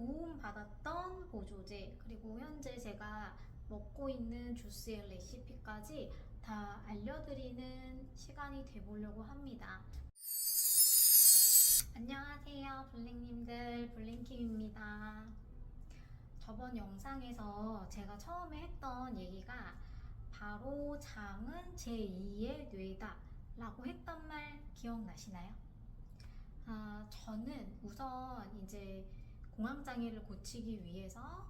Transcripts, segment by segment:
도움받았던 보조제, 그리고 현재 제가 먹고 있는 주스의 레시피까지 다 알려드리는 시간이 돼보려고 합니다. 안녕하세요, 블링님들. 블링킴입니다. 저번 영상에서 제가 처음에 했던 얘기가 바로 장은 제2의 뇌다 라고 했던 말 기억나시나요? 저는 우선 이제 공황장애를 고치기 위해서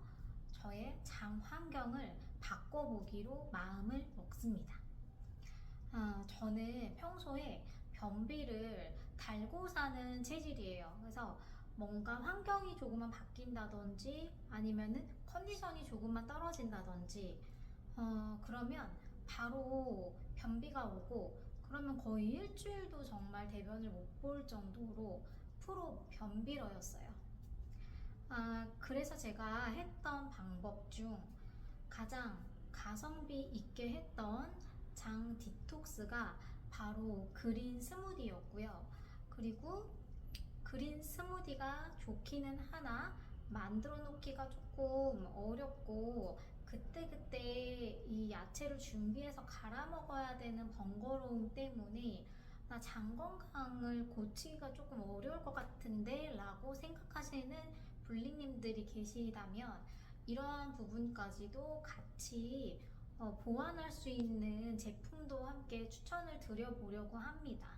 저의 장 환경을 바꿔보기로 마음을 먹습니다. 저는 평소에 변비를 달고 사는 체질이에요. 그래서 뭔가 환경이 조금만 바뀐다든지 아니면은 컨디션이 조금만 떨어진다든지 그러면 바로 변비가 오고, 그러면 거의 일주일도 정말 대변을 못 볼 정도로 프로 변비러였어요. 그래서 제가 했던 방법 중 가장 가성비 있게 했던 장 디톡스가 바로 그린 스무디였고요. 그리고 그린 스무디가 좋기는 하나 만들어 놓기가 조금 어렵고, 그때그때 이 야채를 준비해서 갈아 먹어야 되는 번거로움 때문에 나 장 건강을 고치기가 조금 어려울 것 같은데 라고 생각하시는 블링님들이 계시다면 이러한 부분까지도 같이 보완할 수 있는 제품도 함께 추천을 드려보려고 합니다.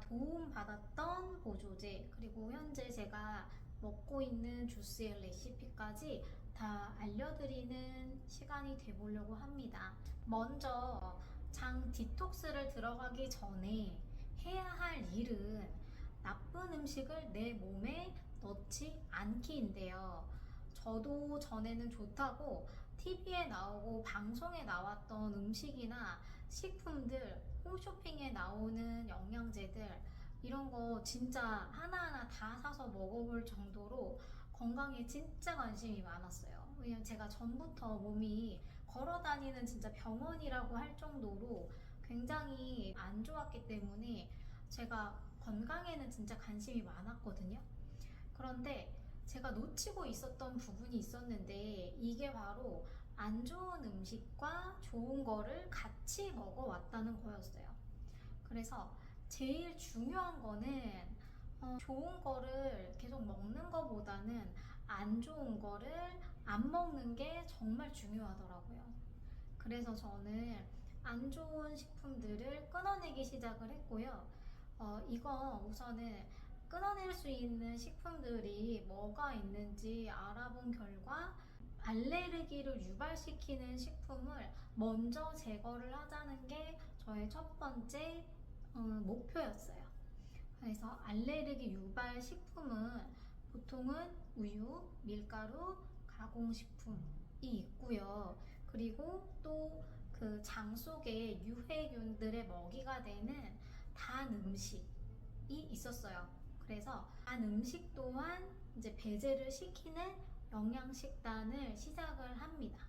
도움받았던 보조제, 그리고 현재 제가 먹고 있는 주스의 레시피까지 다 알려드리는 시간이 돼보려고 합니다. 먼저 장 디톡스를 들어가기 전에 해야 할 일은 나쁜 음식을 내 몸에 넣지 않기인데요. 저도 전에는 좋다고 TV에 나오고 방송에 나왔던 음식이나 식품들, 홈쇼핑에 나오는 영양제들, 이런 거 진짜 하나하나 다 사서 먹어볼 정도로 건강에 진짜 관심이 많았어요. 왜냐면 제가 전부터 몸이 걸어다니는 진짜 병원이라고 할 정도로 굉장히 안 좋았기 때문에 제가 건강에는 진짜 관심이 많았거든요. 그런데 제가 놓치고 있었던 부분이 있었는데, 이게 바로 안 좋은 음식과 좋은 거를 같이 먹어왔다는 거였어요. 그래서 제일 중요한 거는 좋은 거를 계속 먹는 거보다는 안 좋은 거를 안 먹는 게 정말 중요하더라고요. 그래서 저는 안 좋은 식품들을 끊어내기 시작을 했고요. 이거 우선은 끊어낼 수 있는 식품들이 뭐가 있는지 알아본 결과 알레르기를 유발시키는 식품을 먼저 제거를 하자는 게 저의 첫 번째 목표였어요. 그래서 알레르기 유발 식품은 보통은 우유, 밀가루, 가공식품이 있고요. 그리고 또 그 장 속에 유해균들의 먹이가 되는 단 음식이 있었어요. 그래서 단 음식 또한 이제 배제를 시키는 영양식단을 시작을 합니다.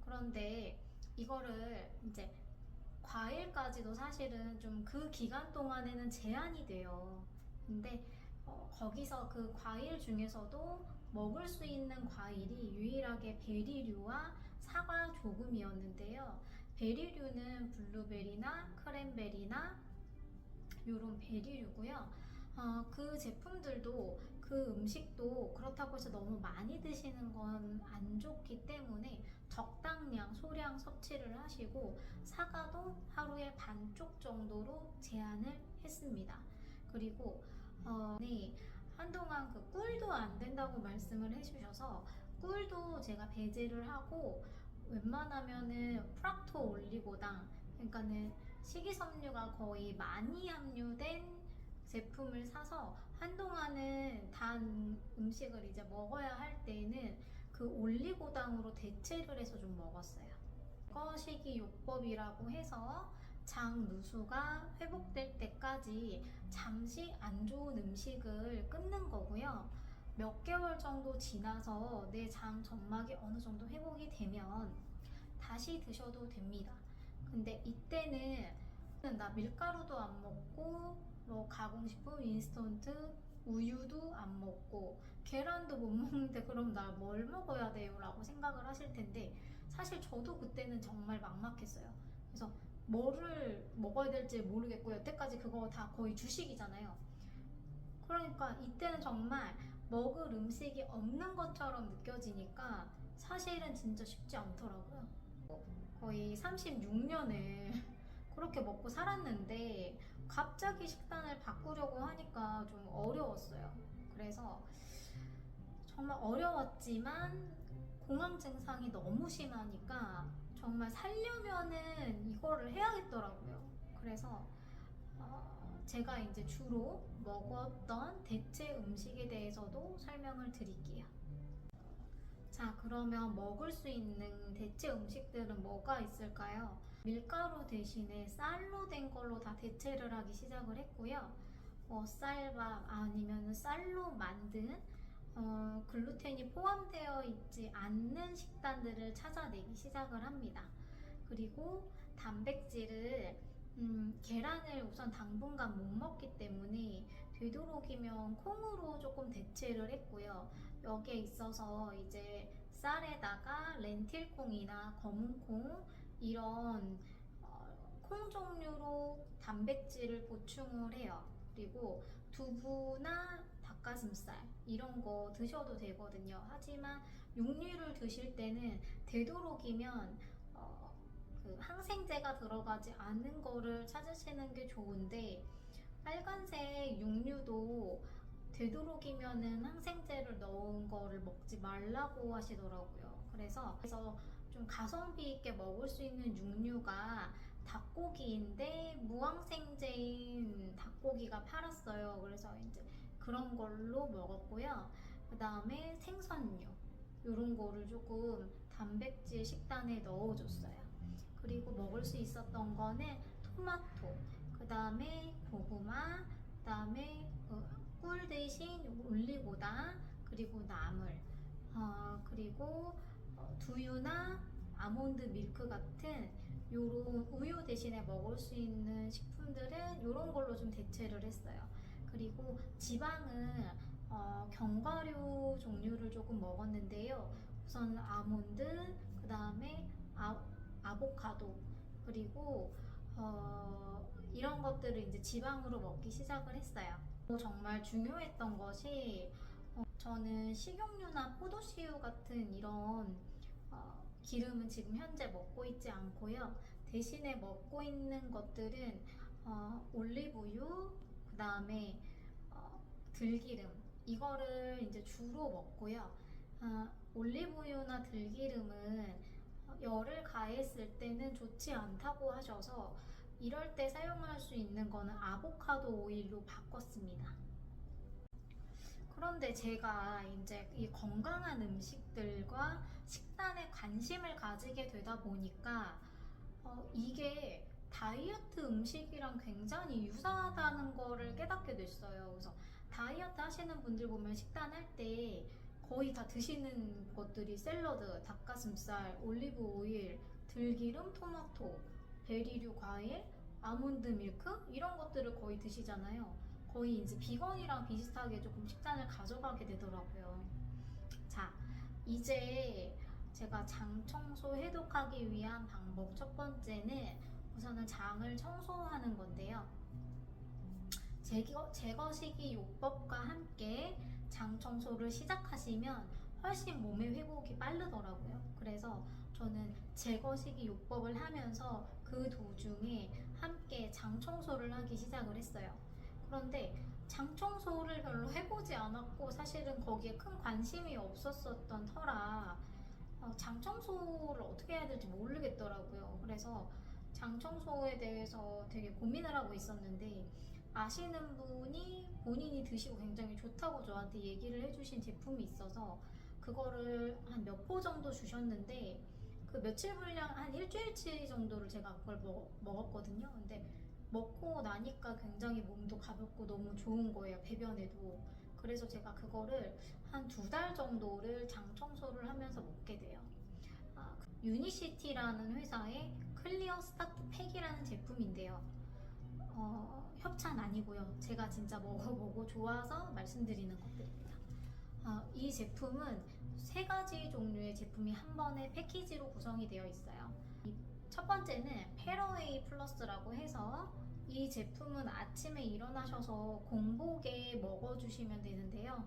그런데 이거를 이제 과일까지도 사실은 좀 그 기간 동안에는 제한이 돼요. 근데 거기서 그 과일 중에서도 먹을 수 있는 과일이 유일하게 베리류와 사과 조금이었는데요. 베리류는 블루베리나 크랜베리나 요런 베리류고요. 그 제품들도 그 음식도 그렇다고 해서 너무 많이 드시는 건 안 좋기 때문에 적당량 소량 섭취를 하시고, 사과도 하루에 반쪽 정도로 제한을 했습니다. 그리고 네, 한동안 그 꿀도 안 된다고 말씀을 해주셔서 꿀도 제가 배제를 하고, 웬만하면은 프락토 올리고당, 그러니까는 식이섬유가 거의 많이 함유된 제품을 사서 한동안은 단 음식을 이제 먹어야 할 때는 그 올리고당으로 대체를 해서 좀 먹었어요. 거식이요법이라고 해서 장 누수가 회복될 때까지 잠시 안 좋은 음식을 끊는 거고요. 몇 개월 정도 지나서 내 장 점막이 어느 정도 회복이 되면 다시 드셔도 됩니다. 근데 이때는 나 밀가루도 안 먹고 뭐 가공식품, 인스턴트 우유도 안 먹고 계란도 못 먹는데 그럼 나 뭘 먹어야 돼요? 라고 생각을 하실 텐데 사실 저도 그때는 정말 막막했어요. 그래서 뭐를 먹어야 될지 모르겠고 여태까지 그거 다 거의 주식이잖아요. 그러니까 이때는 정말 먹을 음식이 없는 것처럼 느껴지니까 사실은 진짜 쉽지 않더라고요. 거의 36년을 그렇게 먹고 살았는데 갑자기 식단을 바꾸려고 하니까 좀 어려웠어요. 그래서 정말 어려웠지만 공황 증상이 너무 심하니까 정말 살려면은 이거를 해야겠더라고요. 그래서 제가 이제 주로 먹었던 대체 음식에 대해서도 설명을 드릴게요. 자, 그러면 먹을 수 있는 대체 음식들은 뭐가 있을까요? 밀가루 대신에 쌀로 된 걸로 다 대체를 하기 시작을 했고요. 쌀밥 아니면 쌀로 만든 글루텐이 포함되어 있지 않는 식단들을 찾아내기 시작을 합니다. 그리고 단백질을 계란을 우선 당분간 못 먹기 때문에 되도록이면 콩으로 조금 대체를 했고요. 여기에 있어서 이제 쌀에다가 렌틸콩이나 검은콩 이런 콩 종류로 단백질을 보충을 해요. 그리고 두부나 닭가슴살 이런 거 드셔도 되거든요. 하지만 육류를 드실 때는 되도록이면 그 항생제가 들어가지 않은 거를 찾으시는 게 좋은데 빨간색 육류도 되도록이면은 항생제를 넣은 거를 먹지 말라고 하시더라고요. 그래서 좀 가성비 있게 먹을 수 있는 육류가 닭고기인데 무항생제인 닭고기가 팔았어요. 그래서 이제 그런 걸로 먹었고요. 그 다음에 생선류 이런 거를 조금 단백질 식단에 넣어줬어요. 그리고 먹을 수 있었던 거는 토마토, 그 다음에 고구마, 그 다음에 꿀 대신 올리고당, 그리고 나물, 그리고 두유나 아몬드 밀크 같은 요런 우유 대신에 먹을 수 있는 식품들은 요런 걸로 좀 대체를 했어요. 그리고 지방은 견과류 종류를 조금 먹었는데요. 우선 아몬드, 그 다음에 아보카도, 그리고 이런 것들을 이제 지방으로 먹기 시작을 했어요. 정말 중요했던 것이 저는 식용유나 포도씨유 같은 이런 기름은 지금 현재 먹고 있지 않고요. 대신에 먹고 있는 것들은 올리브유, 그 다음에 들기름 이거를 이제 주로 먹고요. 올리브유나 들기름은 열을 가했을 때는 좋지 않다고 하셔서 이럴 때 사용할 수 있는 거는 아보카도 오일로 바꿨습니다. 그런데 제가 이제 이 건강한 음식들과 식단에 관심을 가지게 되다 보니까 이게 다이어트 음식이랑 굉장히 유사하다는 거를 깨닫게 됐어요. 그래서 다이어트 하시는 분들 보면 식단할 때 거의 다 드시는 것들이 샐러드, 닭가슴살, 올리브 오일, 들기름, 토마토, 베리류 과일, 아몬드 밀크 이런 것들을 거의 드시잖아요. 거의 이제 비건이랑 비슷하게 조금 식단을 가져가게 되더라고요. 자, 이제 제가 장 청소 해독하기 위한 방법 첫 번째는 우선은 장을 청소하는 건데요. 제거식이 요법과 함께 장 청소를 시작하시면 훨씬 몸의 회복이 빠르더라고요. 그래서 저는 제거식이 요법을 하면서 그 도중에 함께 장 청소를 하기 시작을 했어요. 그런데 장 청소를 별로 해보지 않았고 사실은 거기에 큰 관심이 없었었던 터라 장 청소를 어떻게 해야 될지 모르겠더라고요. 그래서 장 청소에 대해서 되게 고민을 하고 있었는데 아시는 분이 본인이 드시고 굉장히 좋다고 저한테 얘기를 해주신 제품이 있어서 그거를 한 몇 포 정도 주셨는데 그 며칠 분량 한 일주일치 정도를 제가 그걸 먹었거든요. 근데 먹고 나니까 굉장히 몸도 가볍고 너무 좋은 거예요. 배변에도. 그래서 제가 그거를 한 2달 정도를 장 청소를 하면서 먹게 돼요. 유니시티라는 회사의 클리어 스타트 팩이라는 제품인데요. 협찬 아니고요. 제가 진짜 먹어보고 좋아서 말씀드리는 것들입니다. 이 제품은 세 가지 종류의 제품이 한 번에 패키지로 구성이 되어 있어요. 첫 번째는 페러웨이 플러스라고 해서 이 제품은 아침에 일어나셔서 공복에 먹어주시면 되는데요.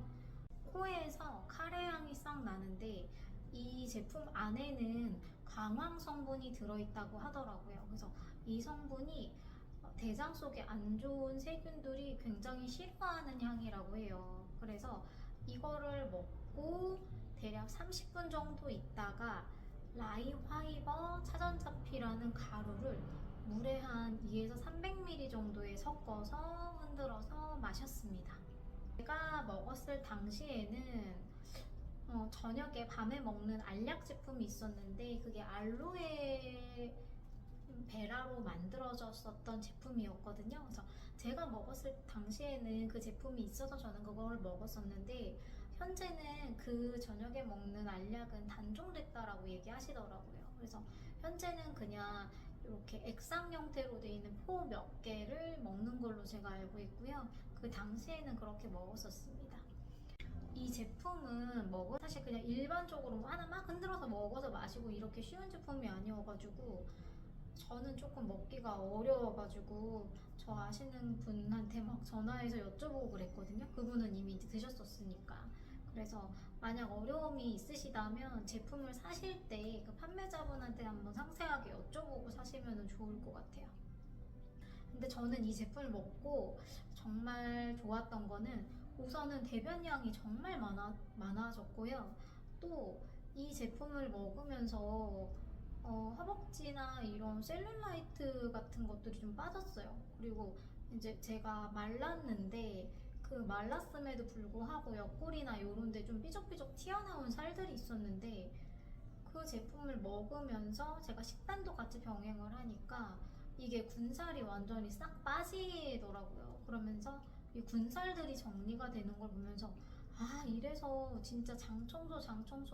코에서 카레 향이 싹 나는데 이 제품 안에는 강황 성분이 들어있다고 하더라고요. 그래서 이 성분이 대장 속에 안 좋은 세균들이 굉장히 싫어하는 향이라고 해요. 그래서 이거를 먹고 대략 30분 정도 있다가 라이화이버 차전자피라는 가루를 물에 한 2에서 300ml 정도에 섞어서 흔들어서 마셨습니다. 제가 먹었을 당시에는 저녁에 밤에 먹는 알약 제품이 있었는데 그게 알로에 베라로 만들어졌었던 제품이었거든요. 그래서 제가 먹었을 당시에는 그 제품이 있어서 저는 그걸 먹었었는데 현재는 그 저녁에 먹는 알약은 단종됐다라고 얘기하시더라고요. 그래서 현재는 그냥 이렇게 액상 형태로 되어 있는 포 몇 개를 먹는 걸로 제가 알고 있고요. 그 당시에는 그렇게 먹었었습니다. 이 제품은 사실 그냥 일반적으로 하나 막 흔들어서 먹어서 마시고 이렇게 쉬운 제품이 아니어가지고 저는 조금 먹기가 어려워가지고 저 아시는 분한테 막 전화해서 여쭤보고 그랬거든요. 그분은 이미 이제 드셨었으니까. 그래서 만약 어려움이 있으시다면 제품을 사실 때 그 판매자분한테 한번 상세하게 여쭤보고 사시면 좋을 것 같아요. 근데 저는 이 제품을 먹고 정말 좋았던 거는 우선은 대변량이 정말 많아졌고요. 또 이 제품을 먹으면서 허벅지나 이런 셀룰라이트 같은 것들이 좀 빠졌어요. 그리고 이제 제가 말랐는데 그 말랐음에도 불구하고 옆구리나 이런 데 좀 삐적삐적 튀어나온 살들이 있었는데 그 제품을 먹으면서 제가 식단도 같이 병행을 하니까 이게 군살이 완전히 싹 빠지더라고요. 그러면서 이 군살들이 정리가 되는 걸 보면서 이래서 진짜 장청소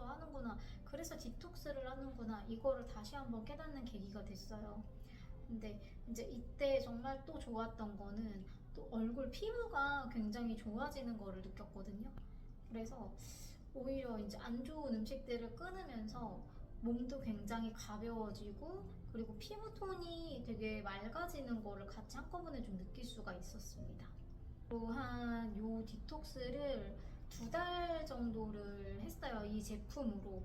하는구나. 그래서 디톡스를 하는구나. 이거를 다시 한번 깨닫는 계기가 됐어요. 근데 이제 이때 정말 또 좋았던 거는 또 얼굴 피부가 굉장히 좋아지는 거를 느꼈거든요. 그래서 오히려 이제 안 좋은 음식들을 끊으면서 몸도 굉장히 가벼워지고 그리고 피부톤이 되게 맑아지는 거를 같이 한꺼번에 좀 느낄 수가 있었습니다. 또한 요 디톡스를 2달 정도를 했어요. 이 제품으로.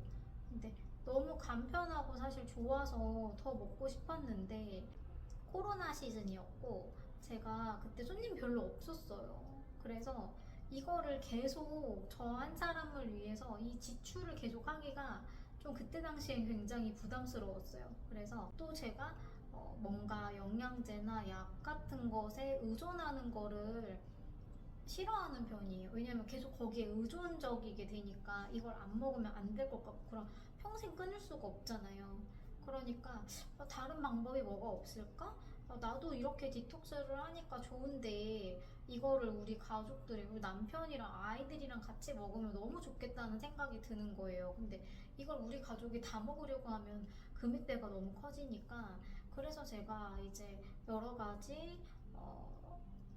근데 너무 간편하고 사실 좋아서 더 먹고 싶었는데 코로나 시즌이었고 제가 그때 손님 별로 없었어요. 그래서 이거를 계속 저 한 사람을 위해서 이 지출을 계속 하기가 좀 그때 당시엔 굉장히 부담스러웠어요. 그래서 또 제가 뭔가 영양제나 약 같은 것에 의존하는 거를 싫어하는 편이에요. 왜냐면 계속 거기에 의존적이게 되니까 이걸 안 먹으면 안 될 것 같고 그럼 평생 끊을 수가 없잖아요. 그러니까 다른 방법이 뭐가 없을까? 나도 이렇게 디톡스를 하니까 좋은데 이거를 우리 가족들이 우리 남편이랑 아이들이랑 같이 먹으면 너무 좋겠다는 생각이 드는 거예요. 근데 이걸 우리 가족이 다 먹으려고 하면 금액대가 너무 커지니까 그래서 제가 이제 여러 가지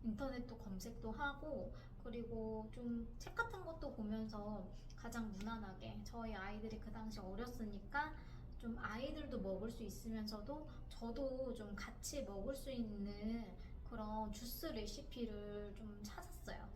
인터넷도 검색도 하고 그리고 좀 책 같은 것도 보면서 가장 무난하게 저희 아이들이 그 당시 어렸으니까 좀 아이들도 먹을 수 있으면서도 저도 좀 같이 먹을 수 있는 그런 주스 레시피를 좀 찾았어요.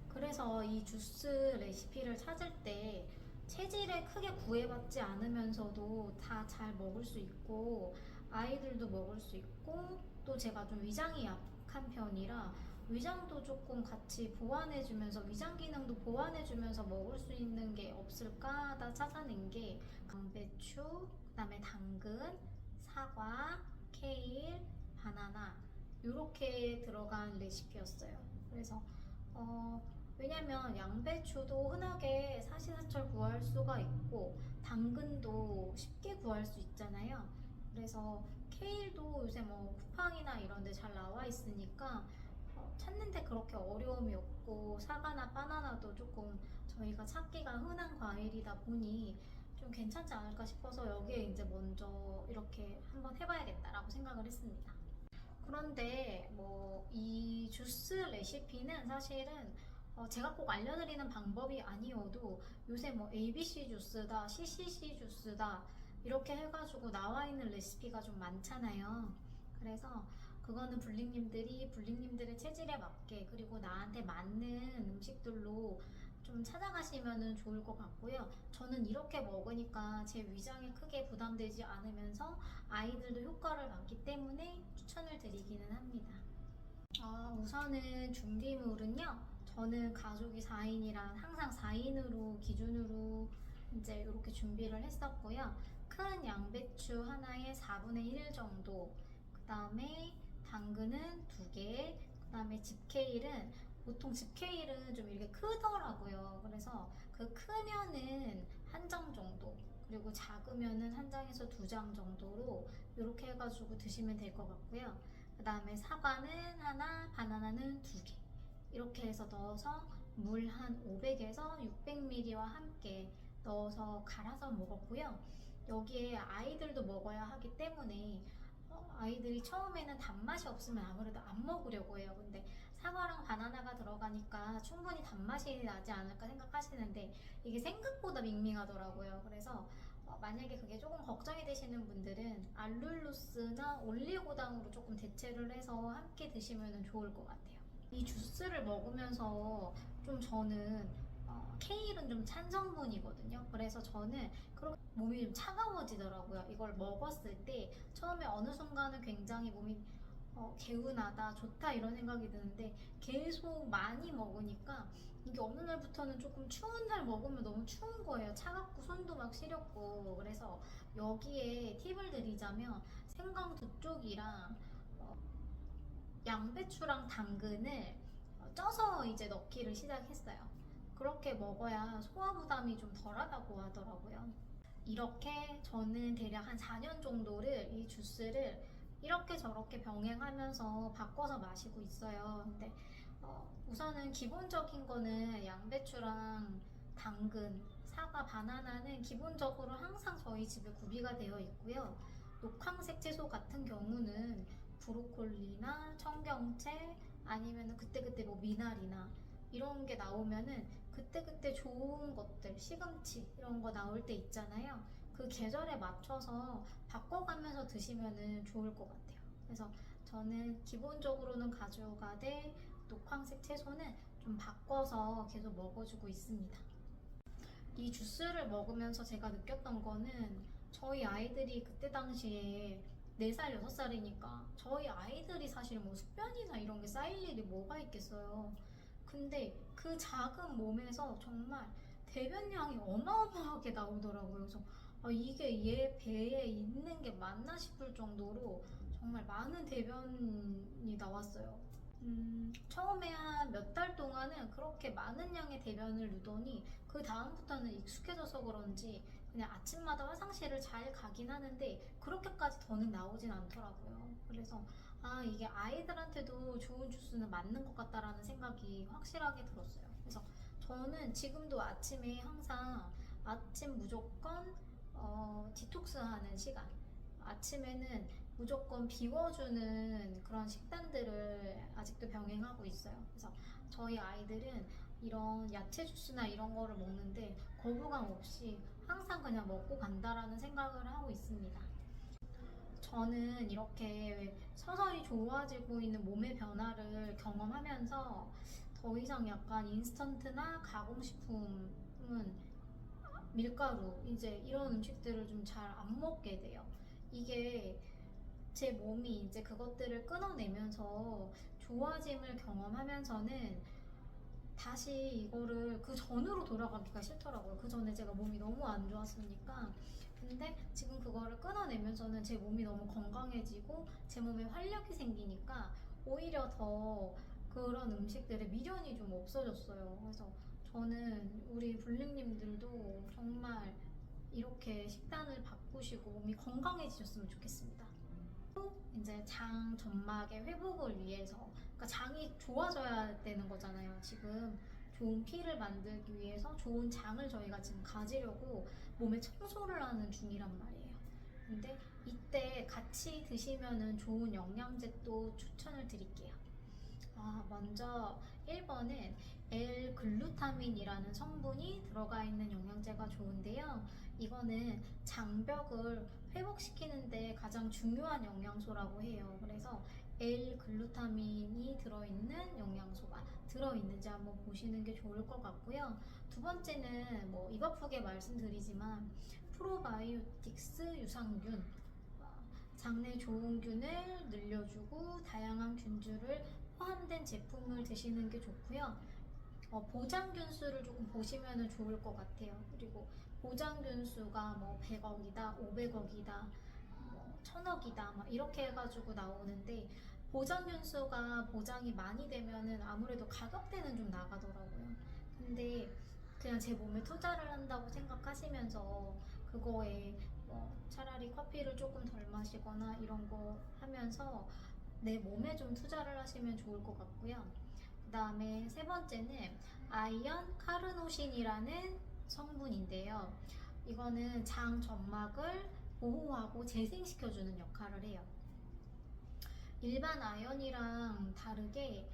그래서 이 주스 레시피를 찾을 때 체질에 크게 구애받지 않으면서도 다 잘 먹을 수 있고 아이들도 먹을 수 있고 또 제가 좀 위장이 약한 편이라 위장도 조금 같이 보완해주면서 위장 기능도 보완해주면서 먹을 수 있는 게 없을까 하다 찾아낸 게 양배추, 그다음에 당근, 사과, 케일, 바나나 이렇게 들어간 레시피였어요. 그래서 왜냐면 양배추도 흔하게 사시사철 구할 수가 있고 당근도 쉽게 구할 수 있잖아요. 그래서 케일도 요새 뭐 쿠팡이나 이런 데 잘 나와 있으니까 찾는데 그렇게 어려움이 없고 사과나 바나나도 조금 저희가 찾기가 흔한 과일이다 보니 좀 괜찮지 않을까 싶어서 여기에 이제 먼저 이렇게 한번 해봐야겠다라고 생각을 했습니다. 그런데 뭐 이 주스 레시피는 사실은 제가 꼭 알려드리는 방법이 아니어도 요새 뭐 ABC 주스다, CCC 주스다 이렇게 해가지고 나와 있는 레시피가 좀 많잖아요. 그래서 그거는 블링님들의 체질에 맞게 그리고 나한테 맞는 음식들로 좀 찾아가시면 좋을 것 같고요. 저는 이렇게 먹으니까 제 위장에 크게 부담되지 않으면서 아이들도 효과를 봤기 때문에 추천을 드리기는 합니다. 우선은 준비물은요. 저는 가족이 4인이라 항상 4인으로 기준으로 이제 이렇게 준비를 했었고요. 큰 양배추 하나에 4분의 1 정도, 그 다음에 당근은 2개, 그 다음에 집케일은 보통 집케일은 좀 이렇게 크더라고요. 그래서 그 크면은 한 장 정도, 그리고 작으면은 한 장에서 2장 정도로 이렇게 해가지고 드시면 될 것 같고요. 그 다음에 사과는 하나, 바나나는 2개. 이렇게 해서 넣어서 물 한 500에서 600ml와 함께 넣어서 갈아서 먹었고요. 여기에 아이들도 먹어야 하기 때문에 아이들이 처음에는 단맛이 없으면 아무래도 안 먹으려고 해요. 근데 사과랑 바나나가 들어가니까 충분히 단맛이 나지 않을까 생각하시는데 이게 생각보다 밍밍하더라고요. 그래서 만약에 그게 조금 걱정이 되시는 분들은 알룰로스나 올리고당으로 조금 대체를 해서 함께 드시면 좋을 것 같아요. 이 주스를 먹으면서 좀 저는 케일은 좀 찬 성분이거든요. 그래서 저는 그렇게 몸이 좀 차가워지더라고요. 이걸 먹었을 때 처음에 어느 순간은 굉장히 몸이 개운하다, 좋다 이런 생각이 드는데 계속 많이 먹으니까 이게 어느 날부터는 조금 추운 날 먹으면 너무 추운 거예요. 차갑고 손도 막 시렵고. 그래서 여기에 팁을 드리자면 생강 2쪽이랑 양배추랑 당근을 쪄서 이제 넣기를 시작했어요. 그렇게 먹어야 소화 부담이 좀 덜하다고 하더라고요. 이렇게 저는 대략 한 4년 정도를 이 주스를 이렇게 저렇게 병행하면서 바꿔서 마시고 있어요. 근데 우선은 기본적인 거는 양배추랑 당근, 사과, 바나나는 기본적으로 항상 저희 집에 구비가 되어 있고요. 녹황색 채소 같은 경우는 브로콜리나 청경채 아니면 그때그때 뭐 미나리나 이런 게 나오면은 그때그때 좋은 것들, 시금치 이런 거 나올 때 있잖아요. 그 계절에 맞춰서 바꿔가면서 드시면 좋을 것 같아요. 그래서 저는 기본적으로는 가져가되 녹황색 채소는 좀 바꿔서 계속 먹어주고 있습니다. 이 주스를 먹으면서 제가 느꼈던 거는 저희 아이들이 그때 당시에 4살, 6살이니까 저희 아이들이 사실 뭐 숙변이나 이런 게 쌓일 일이 뭐가 있겠어요. 근데 그 작은 몸에서 정말 대변량이 어마어마하게 나오더라고요. 그래서 이게 얘 배에 있는 게 맞나 싶을 정도로 정말 많은 대변이 나왔어요. 처음에 한 몇 달 동안은 그렇게 많은 양의 대변을 누더니 그 다음부터는 익숙해져서 그런지 그냥 아침마다 화장실을 잘 가긴 하는데 그렇게까지 더는 나오진 않더라고요. 그래서 이게 아이들한테도 좋은 주스는 맞는 것 같다라는 생각이 확실하게 들었어요. 그래서 저는 지금도 아침에 항상 아침 무조건 디톡스 하는 시간, 아침에는 무조건 비워주는 그런 식단들을 아직도 병행하고 있어요. 그래서 저희 아이들은 이런 야채 주스나 이런 거를 먹는데 거부감 없이 항상 그냥 먹고 간다라는 생각을 하고 있습니다. 저는 이렇게 서서히 좋아지고 있는 몸의 변화를 경험하면서 더 이상 약간 인스턴트나 가공식품은 밀가루 이제 이런 음식들을 좀 잘 안 먹게 돼요. 이게 제 몸이 이제 그것들을 끊어내면서 좋아짐을 경험하면서는 다시 이거를 그 전으로 돌아가기가 싫더라고요. 그 전에 제가 몸이 너무 안 좋았으니까. 근데 지금 그거를 끊어내면서는 제 몸이 너무 건강해지고 제 몸에 활력이 생기니까 오히려 더 그런 음식들에 미련이 좀 없어졌어요. 그래서 저는 우리 불링님들도 정말 이렇게 식단을 바꾸시고 몸이 건강해지셨으면 좋겠습니다. 이제 장 점막의 회복을 위해서, 그러니까 장이 좋아져야 되는 거잖아요. 지금 좋은 피를 만들기 위해서 좋은 장을 저희가 지금 가지려고 몸에 청소를 하는 중이란 말이에요. 근데 이때 같이 드시면은 좋은 영양제 또 추천을 드릴게요. 먼저 1번은 L-글루타민이라는 성분이 들어가 있는 영양제가 좋은데요. 이거는 장벽을 회복시키는데 가장 중요한 영양소라고 해요. 그래서 L-글루타민이 들어있는 영양소가 들어있는지 한번 보시는 게 좋을 것 같고요. 두 번째는 뭐 입 아프게 말씀드리지만 프로바이오틱스 유산균, 장내 좋은 균을 늘려주고 다양한 균주를 포함된 제품을 드시는 게 좋고요. 보장균 수를 조금 보시면 좋을 것 같아요. 그리고 보장균 수가 뭐 100억이다, 500억이다, 뭐 1000억이다, 막 이렇게 해가지고 나오는데 보장균 수가 보장이 많이 되면은 아무래도 가격대는 좀 나가더라고요. 근데 그냥 제 몸에 투자를 한다고 생각하시면서 그거에 차라리 커피를 조금 덜 마시거나 이런 거 하면서 내 몸에 좀 투자를 하시면 좋을 것 같고요. 그 다음에 세 번째는 아이언 카르노신이라는 성분인데요. 이거는 장 점막을 보호하고 재생시켜주는 역할을 해요. 일반 아연이랑 다르게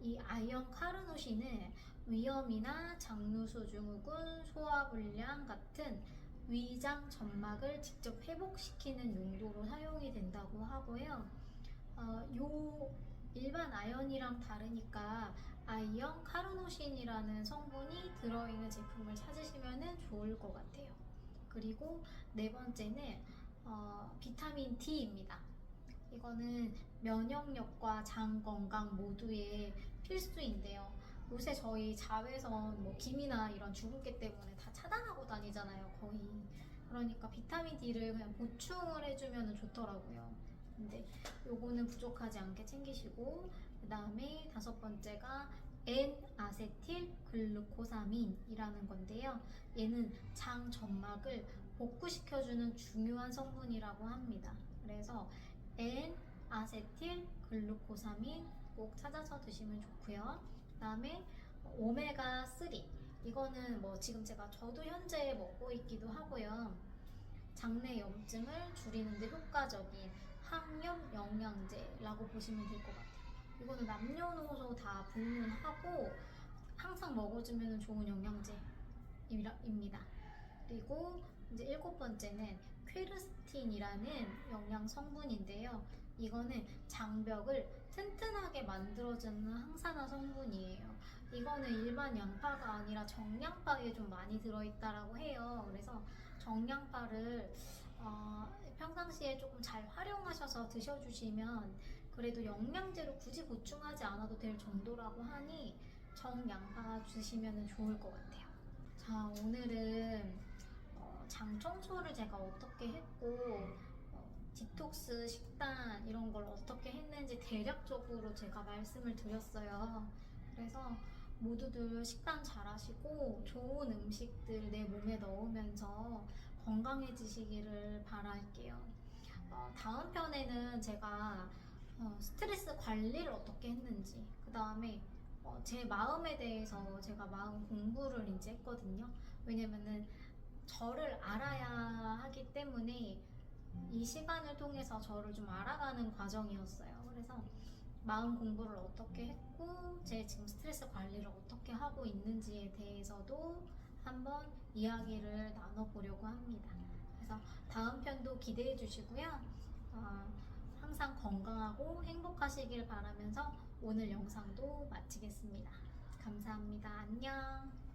이 아이언 카르노신은 위염이나 장누수 증후군, 소화불량 같은 위장 점막을 직접 회복시키는 용도로 사용이 된다고 하고요. 요 일반 아연이랑 다르니까 아이언 카르노신이라는 성분이 들어있는 제품을 찾으시면 좋을 것 같아요. 그리고 네 번째는 비타민 D입니다. 이거는 면역력과 장 건강 모두의 필수인데요. 요새 저희 자외선, 뭐 김이나 이런 주근깨 때문에 다 차단하고 다니잖아요, 거의. 그러니까 비타민 D를 그냥 보충을 해주면 좋더라고요. 근데 요거는 부족하지 않게 챙기시고, 그 다음에 다섯 번째가 N-아세틸 글루코사민이라는 건데요. 얘는 장 점막을 복구시켜주는 중요한 성분이라고 합니다. 그래서 N-아세틸 글루코사민 꼭 찾아서 드시면 좋고요. 그 다음에 오메가3, 이거는 뭐 지금 저도 현재 먹고 있기도 하고요. 장내 염증을 줄이는데 효과적인 항염 영양제라고 보시면 될 것 같아요. 이거는 남녀노소 다 불문하고 항상 먹어주면 좋은 영양제입니다. 그리고 이제 일곱 번째는 퀘르스틴이라는 영양 성분인데요. 이거는 장벽을 튼튼하게 만들어주는 항산화 성분이에요. 이거는 일반 양파가 아니라 정양파에 좀 많이 들어있다라고 해요. 그래서 정양파를 평상시에 조금 잘 활용하셔서 드셔주시면 그래도 영양제로 굳이 보충하지 않아도 될 정도라고 하니 정양파 드시면 좋을 것 같아요. 자, 오늘은 장 청소를 제가 어떻게 했고 디톡스 식단 이런 걸 어떻게 했는지 대략적으로 제가 말씀을 드렸어요. 그래서 모두들 식단 잘 하시고 좋은 음식들 내 몸에 넣으면서 건강해지시기를 바랄게요. 다음 편에는 제가 스트레스 관리를 어떻게 했는지, 그 다음에 제 마음에 대해서 제가 마음 공부를 이제 했거든요. 왜냐면은 저를 알아야 하기 때문에 이 시간을 통해서 저를 좀 알아가는 과정이었어요. 그래서 마음 공부를 어떻게 했고 제 지금 스트레스 관리를 어떻게 하고 있는지에 대해서도 한번 이야기를 나눠보려고 합니다. 그래서 다음 편도 기대해 주시고요. 항상 건강하고 행복하시길 바라면서 오늘 영상도 마치겠습니다. 감사합니다. 안녕.